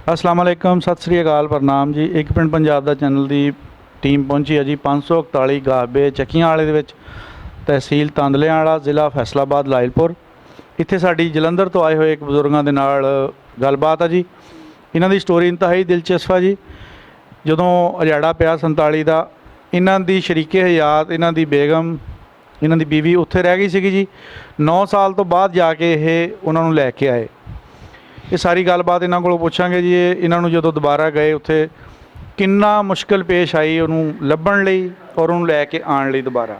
अस्सलाम वालेकुम, सत श्री अकाल, प्रणाम जी। एक पिंड पंजाब ਦਾ ਚੈਨਲ ਦੀ ਟੀਮ ਪਹੁੰਚੀ ਹੈ ਜੀ 541 ਗਾਬੇ ਚੱਕੀਆਂ ਵਾਲੇ ਦੇ ਵਿੱਚ, ਤਹਿਸੀਲ ਤਾਂਦਲਿਆਂ ਵਾਲਾ, ਜ਼ਿਲ੍ਹਾ ਫੈਸਲਾਬਾਦ, ਲਾਇਲਪੁਰ। ਇੱਥੇ ਸਾਡੀ ਜਲੰਧਰ ਤੋਂ ਆਏ ਹੋਏ ਇੱਕ ਬਜ਼ੁਰਗਾਂ ਦੇ ਨਾਲ ਗੱਲਬਾਤ ਆ ਜੀ। ਇਹਨਾਂ ਦੀ ਸਟੋਰੀ ਇੰਤਹਾਈ ਦਿਲਚਸਪ ਆ ਜੀ। ਜਦੋਂ ਉਜਾੜਾ ਪਿਆ 47 ਦਾ, ਇਹਨਾਂ ਦੀ ਸ਼ਰੀਕੇ ਹਯਾਤ, ਇਹਨਾਂ ਦੀ ਬੇਗਮ, ਇਹਨਾਂ ਦੀ ਬੀਵੀ ਉੱਥੇ ਰਹਿ ਗਈ ਸੀਗੀ ਜੀ। 9 ਸਾਲ ਤੋਂ ਬਾਅਦ ਜਾ ਕੇ ਇਹ ਉਹਨਾਂ ਨੂੰ ਲੈ ਕੇ ਆਏ। ਇਹ ਸਾਰੀ ਗੱਲਬਾਤ ਇਹਨਾਂ ਕੋਲੋਂ ਪੁੱਛਾਂਗੇ ਜੀ। ਇਹਨਾਂ ਨੂੰ ਜਦੋਂ ਦੁਬਾਰਾ ਗਏ ਉੱਥੇ ਕਿੰਨਾ ਮੁਸ਼ਕਿਲ ਪੇਸ਼ ਆਈ ਉਹਨੂੰ ਲੱਭਣ ਲਈ ਔਰ ਉਹਨੂੰ ਲੈ ਕੇ ਆਉਣ ਲਈ ਦੁਬਾਰਾ।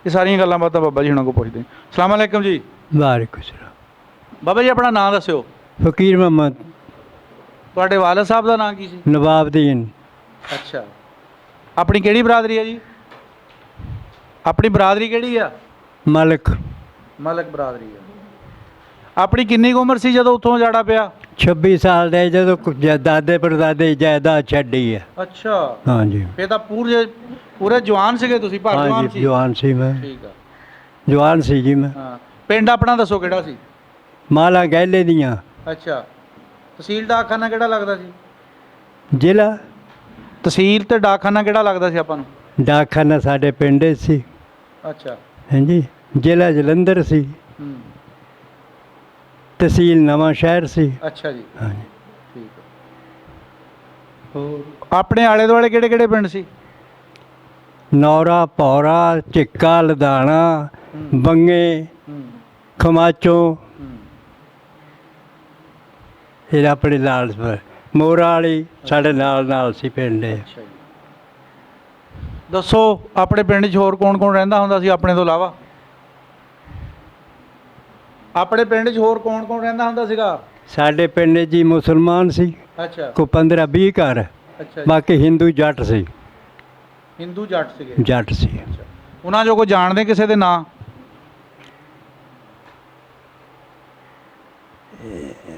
ਇਹ ਸਾਰੀਆਂ ਗੱਲਾਂ ਬਾਤਾਂ ਬਾਬਾ ਜੀ ਹੁਣਾਂ ਕੋਲ ਪੁੱਛਦੇ। ਅਸਲਾਮ ਵਾਲੇਕੁਮ ਜੀ। ਵਾਲੇਕੁਮ ਸਲਾਮ। ਬਾਬਾ ਜੀ ਆਪਣਾ ਨਾਂ ਦੱਸਿਓ। ਫਕੀਰ ਮੁਹੰਮਦ। ਤੁਹਾਡੇ ਵਾਲਦ ਸਾਹਿਬ ਦਾ ਨਾਂ ਕੀ ਸੀ? ਨਵਾਬਦੀਨ। ਅੱਛਾ, ਆਪਣੀ ਕਿਹੜੀ ਬਰਾਦਰੀ ਹੈ ਜੀ? ਆਪਣੀ ਬਰਾਦਰੀ ਕਿਹੜੀ ਆ? ਮਲਕ। ਮਲਕ ਬਰਾਦਰੀ ਆ। ਆਪਣੀ ਕਿੰਨੀ ਕੁ ਉਮਰ ਸੀ ਜਦੋਂ ਉੱਥੋਂ ਉਜਾੜਾ ਪਿਆ? 26 ਸਾਲ ਦੇ ਜਦੋਂ ਦਾਦੇ ਪੜਦਾਦੇ ਜਾਇਦਾਦ ਛੱਡੀ ਹੈ। ਅੱਛਾ, ਹਾਂਜੀ। ਫੇਰ ਤਾਂ ਪੂਰੇ ਜਵਾਨ ਸੀਗੇ ਤੁਸੀਂ? ਭਰ ਜਵਾਨ ਹਾਂਜੀ, ਸੀ। ਜਵਾਨ ਸੀ ਮੈਂ। ਠੀਕ ਆ, ਜਵਾਨ ਸੀ ਜੀ ਮੈਂ। ਹਾਂ। ਪਿੰਡ ਆਪਣਾ ਦੱਸੋ ਕਿਹੜਾ ਸੀ? ਮਾਲਾ ਗਹਿਲੇ ਦੀਆਂ। ਅੱਛਾ, ਤਹਿਸੀਲ ਡਾਕਖਾਨਾ ਕਿਹੜਾ ਲੱਗਦਾ ਸੀ? ਜ਼ਿਲ੍ਹਾ ਤਹਿਸੀਲ ਤੇ ਡਾਕਖਾਨਾ ਕਿਹੜਾ ਲੱਗਦਾ ਸੀ ਆਪਾਂ ਨੂੰ? ਡਾਕਖਾਨਾ ਸਾਡੇ ਪਿੰਡ 'ਚ ਸੀ। ਅੱਛਾ। ਹਾਂਜੀ। ਜ਼ਿਲ੍ਹਾ ਜਲੰਧਰ ਸੀ। ਹੂੰ। ਤਹਿਸੀਲ ਨਵਾਂ ਸ਼ਹਿਰ ਸੀ। ਅੱਛਾ ਜੀ, ਹਾਂਜੀ। ਠੀਕ ਹੈ। ਹੋਰ ਆਪਣੇ ਆਲੇ ਦੁਆਲੇ ਕਿਹੜੇ ਕਿਹੜੇ ਪਿੰਡ ਸੀ? ਨੌਰਾ, ਭੌਰਾ, ਝਿੱਕਾ, ਲਦਾਣਾ, ਬੰਗੇ, ਹੂੰ ਖਮਾਚੋ। ਹੂੰ। ਇਹ ਆਪਣੇ ਨਾਲ ਮੋਰਾ ਵਾਲੀ ਸਾਡੇ ਨਾਲ ਸੀ ਪਿੰਡ। ਅੱਛਾ ਜੀ। ਦੱਸੋ ਆਪਣੇ ਪਿੰਡ 'ਚ ਹੋਰ ਕੌਣ ਕੌਣ ਰਹਿੰਦਾ ਹੁੰਦਾ ਸੀ ਆਪਣੇ ਤੋਂ ਇਲਾਵਾ? ਆਪਣੇ ਪਿੰਡ 'ਚ ਹੋਰ ਕੌਣ ਕੌਣ ਰਹਿੰਦਾ ਹੁੰਦਾ ਸੀਗਾ? ਸਾਡੇ ਪਿੰਡ ਜੀ ਮੁਸਲਮਾਨ ਸੀ ਅੱਛਾ। ਕੋ 15-20 ਘਰ। ਅੱਛਾ ਜੀ। ਬਾਕੀ ਹਿੰਦੂ ਜੱਟ ਸੀ। ਹਿੰਦੂ ਜੱਟ ਸੀਗੇ? ਜੱਟ ਸੀ। ਅੱਛਾ। ਉਹਨਾਂ ਜੋ ਕੋਈ ਜਾਣਦੇ ਕਿਸੇ ਦੇ ਨਾਂ?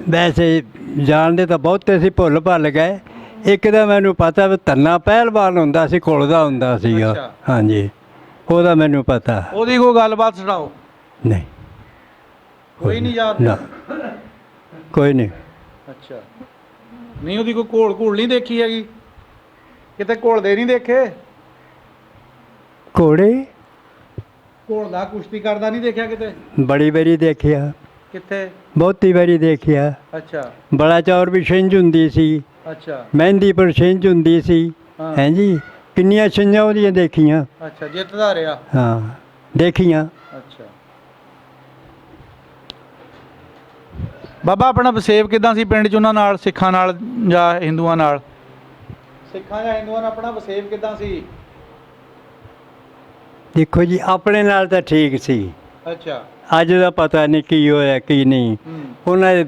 ਵੈਸੇ ਜਾਣਦੇ ਤਾਂ ਬਹੁਤੇ ਸੀ, ਭੁੱਲ ਭੱਲ ਗਏ। ਇੱਕ ਦਾ ਮੈਨੂੰ ਪਤਾ ਵੀ ਧੰਨਾ ਪਹਿਲਵਾਨ ਹੁੰਦਾ ਸੀ, ਘੁਲਦਾ ਹੁੰਦਾ ਸੀਗਾ। ਅੱਛਾ। ਹਾਂਜੀ, ਉਹਦਾ ਮੈਨੂੰ ਪਤਾ। ਉਹਦੀ ਕੋਈ ਗੱਲਬਾਤ ਸੁਣਾਓ। ਨਹੀਂ, ਕੋਈ ਨਹੀਂ ਯਾਦ? ਨਾ, ਕੋਈ ਨਹੀਂ। ਅੱਛਾ, ਨਹੀਂ ਉਹਦੀ ਕੋਈ ਘੋਲ ਨਹੀਂ ਦੇਖੀ ਹੈਗੀ ਕਿਤੇ? ਘੋਲਦੇ ਨਹੀਂ ਦੇਖੇ? ਘੋੜੇ ਘੋਲਦਾ, ਕੁਸ਼ਤੀ ਕਰਦਾ ਨਹੀਂ ਦੇਖਿਆ ਕਿਤੇ? ਬੜੀ ਵਾਰੀ ਦੇਖਿਆ। ਕਿੱਥੇ? ਬਹੁਤੀ ਵਾਰੀ ਦੇਖਿਆ। ਅੱਛਾ। ਬੜਾ ਚੌਰ ਵੀ ਛਿੰਝ ਹੁੰਦੀ ਸੀ। ਅੱਛਾ। ਮਹਿੰਦੀ ਪਰ ਛਿੰਝ ਹੁੰਦੀ ਸੀ। ਹਾਂ। ਹੈਂ ਜੀ, ਕਿੰਨੀਆਂ ਛਿੰਝਾਂ ਉਹਦੀਆਂ ਦੇਖੀਆਂ। ਅੱਛਾ, ਜਿੱਤਦਾ ਰਿਹਾ? ਹਾਂ, ਦੇਖੀਆਂ। ਅੱਛਾ। ਬਾਬਾ ਆਪਣਾ ਵਸੇਬ ਕਿੱਦਾਂ ਸੀ ਪਿੰਡ 'ਚ ਉਹਨਾਂ ਨਾਲ, ਸਿੱਖਾਂ ਨਾਲ ਜਾਂ ਹਿੰਦੂਆਂ ਨਾਲ? ਸਿੱਖਾਂ ਜਾਂ ਹਿੰਦੂਆਂ ਨਾਲ ਆਪਣਾ ਵਸੇਬ ਕਿੱਦਾਂ ਸੀ? ਦੇਖੋ ਜੀ, ਆਪਣੇ ਨਾਲ ਤਾਂ ਠੀਕ ਸੀ। ਅੱਛਾ। ਅੱਜ ਦਾ ਪਤਾ ਨਹੀਂ ਕੀ ਹੋਇਆ ਕੀ ਨਹੀਂ। ਹੂੰ। ਉਹਨਾਂ ਦੇ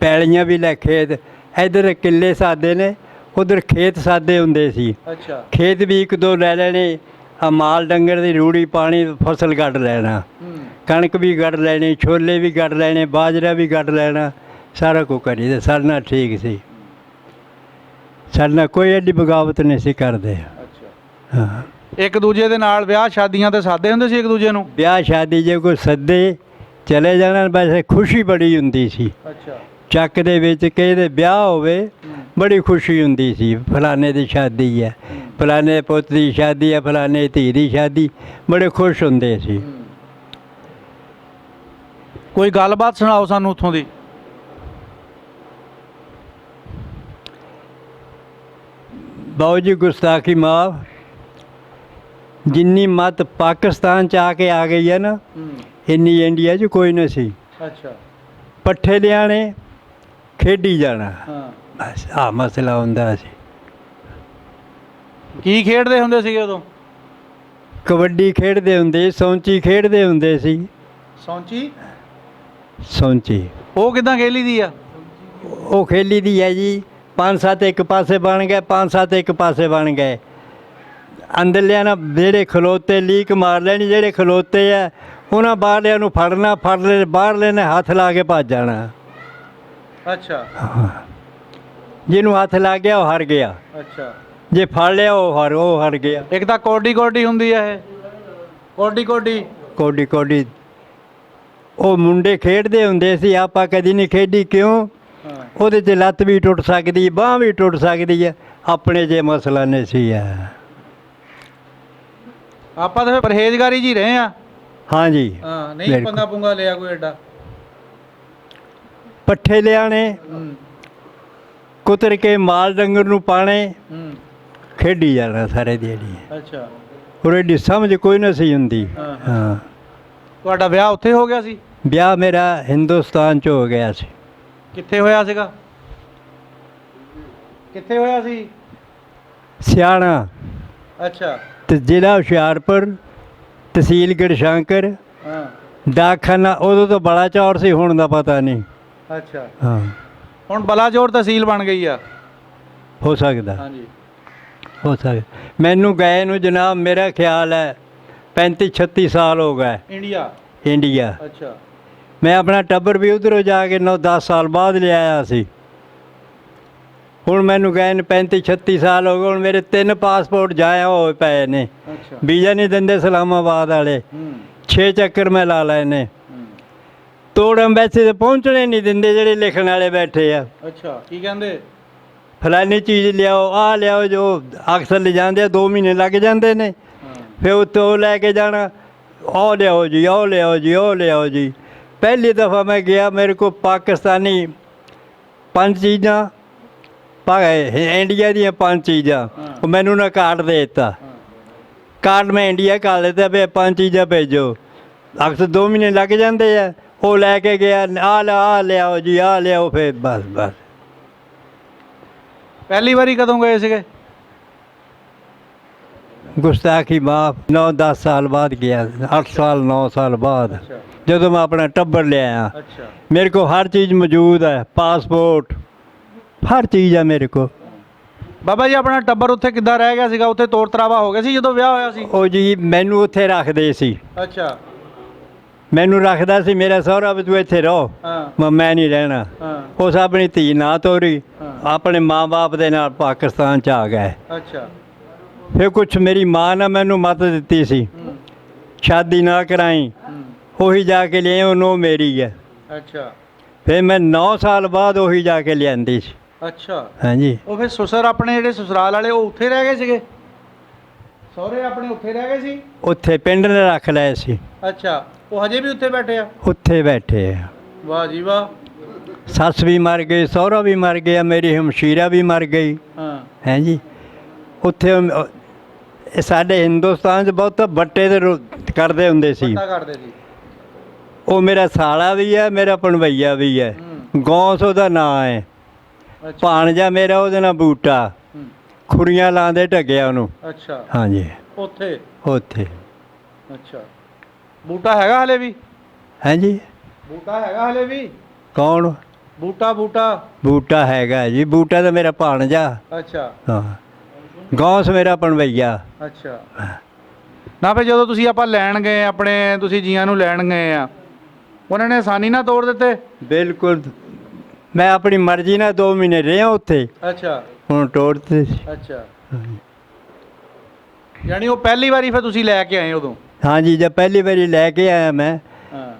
ਪੈਲੀਆਂ ਵੀ ਲੈ ਖੇਤ, ਇੱਧਰ ਕਿੱਲੇ ਸਾਦੇ ਨੇ, ਉਧਰ ਖੇਤ ਸਾਦੇ ਹੁੰਦੇ ਸੀ। ਅੱਛਾ। ਖੇਤ ਵੀ ਇੱਕ ਦੋ ਲੈ ਲੈਣੇ, ਆ ਮਾਲ ਡੰਗਰ ਦੀ ਰੂੜੀ ਪਾਣੀ, ਫਸਲ ਕੱਢ ਲੈਣਾ। ਹੂੰ। ਕਣਕ ਵੀ ਕੱਢ ਲੈਣੀ, ਛੋਲੇ ਵੀ ਕੱਢ ਲੈਣੇ, ਬਾਜਰਾ ਵੀ ਕੱਢ ਲੈਣਾ, ਸਾਰਾ ਕੁਝ ਕਰੀਦਾ। ਸਾਡੇ ਨਾਲ ਠੀਕ ਸੀ। ਸਾਡੇ ਨਾਲ ਕੋਈ ਐਡੀ ਬਗਾਵਤ ਨਹੀਂ ਸੀ ਕਰਦੇ। ਅੱਛਾ। ਹਾਂ। ਇੱਕ ਦੂਜੇ ਦੇ ਨਾਲ ਵਿਆਹ ਸ਼ਾਦੀਆਂ ਤੇ ਸਾਦੇ ਹੁੰਦੇ ਸੀ ਇੱਕ ਦੂਜੇ ਨੂੰ? ਵਿਆਹ ਸ਼ਾਦੀ ਜੇ ਕੋਈ ਸੱਦੇ ਚਲੇ ਜਾਣਾ, ਵੈਸੇ ਖੁਸ਼ੀ ਬੜੀ ਹੁੰਦੀ ਸੀ। ਅੱਛਾ। ਚੱਕ ਦੇ ਵਿੱਚ ਕਿਸੇ ਦੇ ਵਿਆਹ ਹੋਵੇ, ਬੜੀ ਖੁਸ਼ੀ ਹੁੰਦੀ ਸੀ। ਫਲਾਣੇ ਦੀ ਸ਼ਾਦੀ ਹੈ, ਫਲਾਣੇ ਪੁੱਤ ਦੀ ਸ਼ਾਦੀ ਹੈ, ਫਲਾਣੇ ਧੀ ਦੀ ਸ਼ਾਦੀ, ਬੜੇ ਖੁਸ਼ ਹੁੰਦੇ ਸੀ। ਕੋਈ ਗੱਲਬਾਤ ਸੁਣਾਓ ਸਾਨੂੰ ਉੱਥੋਂ ਦੀ। ਬਾਊ ਜੀ, ਗੁਸਤਾਖੀ ਮਾਫ। ਜਿੰਨੀ ਮੱਤ ਪਾਕਿਸਤਾਨ 'ਚ ਆ ਕੇ ਆ ਗਈ ਹੈ ਨਾ, ਇੰਨੀ ਇੰਡੀਆ 'ਚ ਕੋਈ ਨਹੀਂ ਸੀ। ਅੱਛਾ। ਪੱਠੇ ਲਿਆਣੇ, ਖੇਡੀ ਜਾਣਾ, ਹਾਂ। ਬਸ ਆਹ ਮਸਲਾ ਹੁੰਦਾ ਸੀ। ਕੀ ਖੇਡਦੇ ਹੁੰਦੇ ਸੀਗੇ ਉਦੋਂ? ਕਬੱਡੀ ਖੇਡਦੇ ਹੁੰਦੇ, ਸੌਂਚੀ ਖੇਡਦੇ ਹੁੰਦੇ ਸੀ। ਸੌਂਚੀ? ਸੌਂਚੀ ਉਹ ਕਿੱਦਾਂ ਖੇਲੀ ਦੀ ਆ? ਉਹ ਖੇਲੀ ਦੀ ਹੈ ਜੀ। 5-7 ਇੱਕ ਪਾਸੇ ਬਣ ਗਏ, 5-7 ਇੱਕ ਪਾਸੇ ਬਣ ਗਏ। ਅੰਦਰਲਿਆਂ ਨਾ ਜਿਹੜੇ ਖਲੋਤੇ ਲੀਕ ਮਾਰ ਲੈਣੀ, ਜਿਹੜੇ ਖਲੋਤੇ ਆ ਉਹਨਾਂ ਬਾਹਰਲਿਆਂ ਨੂੰ ਫੜਨਾ, ਫੜ ਲੈ ਬਾਹਰਲੇ ਨੇ ਹੱਥ ਲਾ ਕੇ ਭੱਜ ਜਾਣਾ। ਅੱਛਾ। ਜਿਹਨੂੰ ਹੱਥ ਲੱਗ ਗਿਆ ਉਹ ਹਾਰ ਗਿਆ, ਅੱਛਾ। ਜੇ ਫੜ ਲਿਆ ਉਹ ਹਾਰ ਗਿਆ। ਇੱਕ ਤਾਂ ਕੌਡੀ ਹੁੰਦੀ ਆ, ਇਹ ਕੌਡੀ। ਉਹ ਮੁੰਡੇ ਖੇਡਦੇ ਹੁੰਦੇ ਸੀ, ਆਪਾਂ ਕਦੀ ਨਹੀਂ ਖੇਡੀ। ਕਿਉਂ? ਹਾਂ। ਉਹਦੇ 'ਚ ਲੱਤ ਵੀ ਟੁੱਟ ਸਕਦੀ, ਬਾਂਹ ਵੀ ਟੁੱਟ ਸਕਦੀ ਹੈ। ਆਪਣੇ ਜੇ ਮਸਲਾ ਨਹੀਂ ਸੀ ਆ। ਆਪਾਂ ਤਾਂ ਫਿਰ ਪਰਹੇਜ਼ਗਾਰੀ ਜੀ ਰਹੇ ਆ। ਹਾਂਜੀ ਹਾਂ, ਨਹੀਂ ਬਿਲਕੁਲ। ਪੰਗਾ ਪੁੰਗਾ ਲਿਆ ਕੋਈ ਐਡਾ। ਪੱਠੇ ਲਿਆਣੇ, ਹੂੰ ਕੁਤਰ ਕੇ ਮਾਲ ਡੰਗਰ ਨੂੰ ਪਾਣੇ, ਹੂੰ ਖੇਡੀ ਜਾਣਾ ਸਾਰੇ ਦਿਹਾੜੀ। ਅੱਛਾ। ਹੋਰ ਐਡੀ ਸਮਝ ਕੋਈ ਨਾ ਸੀ ਹੁੰਦੀ। ਹਾਂ। ਹਾਂ, ਤੁਹਾਡਾ ਵਿਆਹ ਉੱਥੇ ਹੋ ਗਿਆ ਸੀ? ਵਿਆਹ ਮੇਰਾ ਹਿੰਦੁਸਤਾਨ 'ਚ ਹੋ ਗਿਆ ਸੀ। ਕਿੱਥੇ ਹੋਇਆ ਸੀਗਾ? ਕਿੱਥੇ ਹੋਇਆ ਸੀ? ਸਿਆਣਾ ਅੱਛਾ। ਤੇ ਜ਼ਿਲ੍ਹਾ ਹੁਸ਼ਿਆਰਪੁਰ, ਤਹਿਸੀਲ ਗੜਸ਼ੰਕਰ, ਹਾਂ। ਡਾਕਖਾਨਾ। ਉਦੋਂ ਤਾਂ ਬੜਾ ਚੌਰ ਸੀ, ਹੁਣ ਦਾ ਪਤਾ ਨਹੀਂ। ਅੱਛਾ। ਹਾਂ, ਹੁਣ ਬਲਾਚੌਰ ਤਹਿਸੀਲ ਬਣ ਗਈ ਆ। ਹੋ ਸਕਦਾ, ਹਾਂਜੀ। ਹੋ ਸਕਦਾ। ਮੈਨੂੰ ਗਏ ਨੂੰ ਜਨਾਬ ਮੇਰਾ ਖਿਆਲ ਹੈ 35-36 ਸਾਲ ਹੋ ਗਏ ਇੰਡੀਆ। ਇੰਡੀਆ। ਅੱਛਾ। ਮੈਂ ਆਪਣਾ ਟੱਬਰ ਵੀ ਉਧਰੋਂ ਜਾ ਕੇ 9-10 ਸਾਲ ਬਾਅਦ ਲਿਆਇਆ ਸੀ। ਹੁਣ ਮੈਨੂੰ ਗਏ ਨੂੰ 35-36 ਸਾਲ ਹੋ ਗਏ। ਹੁਣ ਮੇਰੇ 3 ਪਾਸਪੋਰਟ ਜਾਇਆ ਹੋਏ ਪਏ ਨੇ। ਅੱਛਾ। ਵੀਜ਼ਾ ਨਹੀਂ ਦਿੰਦੇ ਇਸਲਾਮਾਬਾਦ ਵਾਲੇ। ਹੂੰ 6 ਚੱਕਰ ਮੈਂ ਲਾ ਲਏ ਨੇ। ਹੂੰ। ਤੋੜ ਅੰਬੈਸੀ ਤੇ ਪਹੁੰਚਣੇ ਨਹੀਂ ਦਿੰਦੇ ਜਿਹੜੇ ਲਿਖਣ ਵਾਲੇ ਬੈਠੇ ਆ। ਅੱਛਾ, ਕੀ ਕਹਿੰਦੇ? ਫਲਾਨੀ ਚੀਜ਼ ਲਿਆਓ, ਆਹ ਲਿਆਓ, ਜੋ ਅਕਸਰ ਲਿਜਾਂਦੇ ਆ 2 ਮਹੀਨੇ ਲੱਗ ਜਾਂਦੇ ਨੇ। ਹਾਂ। ਫਿਰ ਉੱਤੋਂ ਉਹ ਲੈ ਕੇ ਜਾਣਾ, ਉਹ ਲਿਆਓ ਜੀ, ਉਹ ਲਿਆਓ ਜੀ, ਉਹ ਲਿਆਓ ਜੀ। ਪਹਿਲੀ ਦਫਾ ਮੈਂ ਗਿਆ, ਮੇਰੇ ਕੋਲ ਪਾਕਿਸਤਾਨੀ 5 ਚੀਜ਼ਾਂ, ਇੰਡੀਆ ਦੀਆਂ 5 ਚੀਜ਼ਾਂ। ਉਹ ਮੈਨੂੰ ਨਾ ਕਾਰਡ ਦੇ ਦਿੱਤਾ। ਹਾਂ। ਕਾਰਡ ਮੈਂ ਇੰਡੀਆ ਕਰ ਦਿੱਤਾ ਵੀ 5 ਚੀਜ਼ਾਂ ਭੇਜੋ। ਅਕਸਰ 2 ਮਹੀਨੇ ਲੱਗ ਜਾਂਦੇ ਆ। ਉਹ ਲੈ ਕੇ ਗਿਆ, ਆਹ ਲਿਆਓ ਜੀ, ਆਹ ਲਿਆਓ। ਫਿਰ ਬਸ। ਪਹਿਲੀ ਵਾਰੀ ਕਦੋਂ ਗਏ ਸੀਗੇ? ਗੁਸਤਾਖੀ ਮਾਫ 9-10 ਸਾਲ ਬਾਅਦ ਗਿਆ। 8 ਸਾਲ 9 ਸਾਲ ਬਾਅਦ ਅੱਛਾ। ਜਦੋਂ ਮੈਂ ਆਪਣਾ ਟੱਬਰ ਲਿਆਇਆ। ਅੱਛਾ। ਮੇਰੇ ਕੋਲ ਹਰ ਚੀਜ਼ ਮੌਜੂਦ ਹੈ, ਪਾਸਪੋਰਟ, ਹਰ ਚੀਜ਼ ਹੈ ਮੇਰੇ ਕੋਲ। ਬਾਬਾ ਜੀ, ਆਪਣਾ ਟੱਬਰ ਉੱਥੇ ਕਿੱਦਾਂ ਰਹਿ ਗਿਆ ਸੀਗਾ? ਉੱਥੇ ਤੋੜ ਤਰਾਵਾ ਹੋ ਗਿਆ ਸੀ ਜਦੋਂ ਵਿਆਹ ਹੋਇਆ ਸੀ? ਉਹ ਜੀ ਮੈਨੂੰ ਉੱਥੇ ਰੱਖਦੇ ਸੀ। ਅੱਛਾ। ਮੈਨੂੰ ਰੱਖਦਾ ਸੀ ਮੇਰਾ ਸਹੁਰਾ ਵੀ ਤੂੰ ਇੱਥੇ ਰਹੋ। ਹਾਂ। ਮੈਂ ਨਹੀਂ ਰਹਿਣਾ। ਹਾਂ। ਉਸ ਆਪਣੀ ਧੀ ਨਾ ਤੋਰੀ, ਹਾਂ। ਆਪਣੇ ਮਾਂ-ਬਾਪ ਦੇ ਨਾਲ ਪਾਕਿਸਤਾਨ 'ਚ ਆ ਗਏ। ਅੱਛਾ। ਫਿਰ ਕੁਛ ਮੇਰੀ ਮਾਂ ਨੇ ਮੈਨੂੰ ਮੱਤ ਦਿੱਤੀ ਸੀ, ਹੂੰ ਸ਼ਾਦੀ ਨਾ ਕਰਾਈ। ਹੂੰ। ਉਹੀ ਜਾ ਕੇ ਲਿਆਏ, ਉਹਨੂੰ ਮੇਰੀ ਹੈ। ਅੱਛਾ। ਫਿਰ ਮੈਂ 9 ਸਾਲ ਬਾਅਦ ਉਹੀ ਜਾ ਕੇ ਲਿਆਂਦੀ ਸੀ। ਅੱਛਾ। ਹਾਂਜੀ। ਉਹ ਫਿਰ ਸਸੁਰ ਆਪਣੇ ਜਿਹੜੇ ਸਸੁਰਾਲ ਵਾਲੇ ਉਹ ਉੱਥੇ ਰਹਿ ਗਏ ਸੀਗੇ? ਸਹੁਰੇ ਆਪਣੇ ਉੱਥੇ ਰਹਿ ਗਏ ਸੀ? ਉੱਥੇ ਪਿੰਡ ਨੇ ਰੱਖ ਲਏ ਸੀ। ਅੱਛਾ। ਉਹ ਹਜੇ ਵੀ ਉੱਥੇ ਬੈਠੇ ਆ? ਉੱਥੇ ਬੈਠੇ ਆ। ਵਾਹ ਜੀ ਵਾਹ। ਸੱਸ ਵੀ ਮਰ ਗਈ, ਸਹੁਰਾ ਵੀ ਮਰ ਗਿਆ, ਮੇਰੀ ਹਮਸ਼ੀਰਾ ਵੀ ਮਰ ਗਈ। ਹਾਂ। ਹੈਂ ਜੀ। ਉੱਥੇ ਇਹ ਸਾਡੇ ਹਿੰਦੁਸਤਾਨ 'ਚ ਬਹੁਤ ਬੱਟੇ ਦੇ ਕਰਦੇ ਹੁੰਦੇ ਸੀ। ਪਤਾ ਕਰਦੇ ਸੀ। ਉਹ ਮੇਰਾ ਸਾਲਾ ਵੀ ਹੈ, ਮੇਰਾ ਭਣਵਈਆ ਵੀ ਹੈ। ਹੂੰ। ਗੌਸ ਉਹਦਾ ਨਾਂ ਹੈ। ਅੱਛਾ। ਭਾਣਜਾ ਮੇਰਾ ਉਹਦੇ ਨਾਲ ਬੂਟਾ। ਹੂੰ। ਖੁਰੀਆਂ ਲਾਉਂਦੇ ਢੱਗਿਆ ਉਹਨੂੰ। ਅੱਛਾ। ਹਾਂਜੀ। ਉੱਥੇ? ਉੱਥੇ। ਅੱਛਾ। ਬੂਟਾ ਹੈਗਾ ਹਲੇ ਵੀ? ਹਾਂਜੀ। ਬੂਟਾ ਹੈਗਾ ਹਲੇ ਵੀ? ਕੌਣ? ਬੂਟਾ ਬੂਟਾ ਹੈਗਾ ਜੀ। ਬੂਟਾ ਤਾਂ ਮੇਰਾ ਭਾਣਜਾ। ਅੱਛਾ। ਹਾਂ। ਗੌਸ ਮੇਰਾ ਭਣਵਈਆ। ਅੱਛਾ। ਨਾ ਫਿਰ ਜਦੋਂ ਤੁਸੀਂ ਆਪਾਂ ਲੈਣ ਗਏ ਆਪਣੇ, ਤੁਸੀਂ ਜੀਆਂ ਨੂੰ ਲੈਣ ਗਏ ਆ, ਉਹਨਾਂ ਨੇ ਆਸਾਨੀ ਨਾਲ ਤੋੜ ਦਿੱਤੇ? ਬਿਲਕੁਲ। ਮੈਂ ਆਪਣੀ ਮਰਜ਼ੀ ਨਾਲ 2 ਮਹੀਨੇ ਰਿਹਾ ਉੱਥੇ। ਅੱਛਾ। ਹੁਣ ਤੋੜ ਦਿੱਤੇ ਸੀ। ਅੱਛਾ। ਯਾਨੀ ਉਹ ਪਹਿਲੀ ਵਾਰੀ ਫਿਰ ਤੁਸੀਂ ਲੈ ਕੇ ਆਏ ਉਦੋਂ? ਹਾਂਜੀ, ਜਦ ਪਹਿਲੀ ਵਾਰੀ ਲੈ ਕੇ ਆਇਆ ਮੈਂ ਹਾਂ।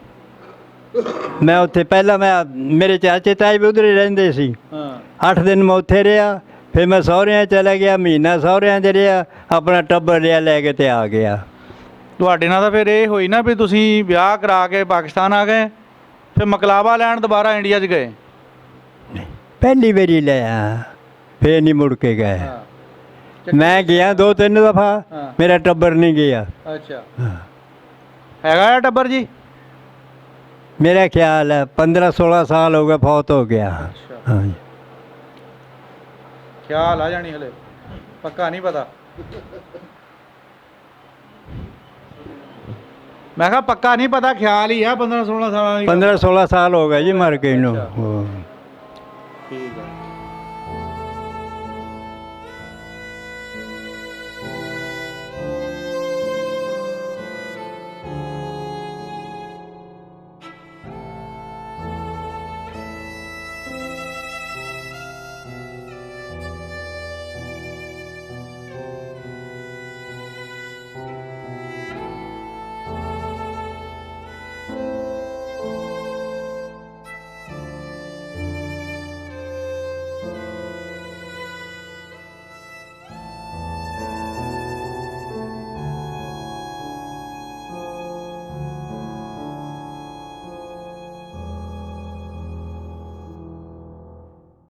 ਉੱਥੇ ਪਹਿਲਾਂ ਮੇਰੇ ਚਾਚੇ ਤਾਏ ਵੀ ਉਧਰ ਹੀ ਰਹਿੰਦੇ ਸੀ। ਹਾਂ। 8 ਦਿਨ ਮੈਂ ਉੱਥੇ ਰਿਹਾ। ਫਿਰ ਮੈਂ ਸਹੁਰਿਆਂ ਚਲਾ ਗਿਆ, ਮਹੀਨਾ ਸਹੁਰਿਆਂ 'ਚ ਰਿਹਾ, ਆਪਣਾ ਟੱਬਰ ਲਿਆ ਲੈ ਕੇ ਤੇ ਆ ਗਿਆ। ਤੁਹਾਡੇ ਨਾਲ ਤਾਂ ਫਿਰ ਇਹ ਹੋਈ ਨਾ ਵੀ ਤੁਸੀਂ ਵਿਆਹ ਕਰਾ ਕੇ ਪਾਕਿਸਤਾਨ ਆ ਗਏ, ਫਿਰ ਮਕਲਾਵਾ ਲੈਣ ਦੁਬਾਰਾ ਇੰਡੀਆ 'ਚ ਗਏ? ਪਹਿਲੀ ਵਾਰੀ ਲਿਆ, ਫਿਰ ਨਹੀਂ ਮੁੜ ਕੇ ਗਏ। ਹਾਂ। ਮੈਂ ਗਿਆ 2-3 ਦਫਾ, ਹਾਂ। ਮੇਰਾ ਟੱਬਰ ਨਹੀਂ ਗਿਆ। ਅੱਛਾ। ਹੈਗਾ ਆ ਟੱਬਰ ਜੀ? ਮੇਰਾ ਖਿਆਲ ਹੈ 15-16 ਸਾਲ ਹੋ ਗਏ, ਫੌਤ ਹੋ ਗਿਆ। ਅੱਛਾ। ਹਾਂਜੀ। ਖਿਆਲ ਆ ਜਾਣੀ ਹਲੇ, ਪੱਕਾ ਨਹੀਂ ਪਤਾ। ਮੈਂ ਕਿਹਾ ਪੱਕਾ ਨਹੀਂ ਪਤਾ, ਖਿਆਲ ਹੀ ਆ 15-16 ਸਾਲਾਂ ਦੀ। 15-16 ਸਾਲ ਹੋ ਗਏ ਜੀ ਮਰ ਗਏ ਨੂੰ। ਅੱਛਾ। ਹਾਂ। ਠੀਕ ਹੈ।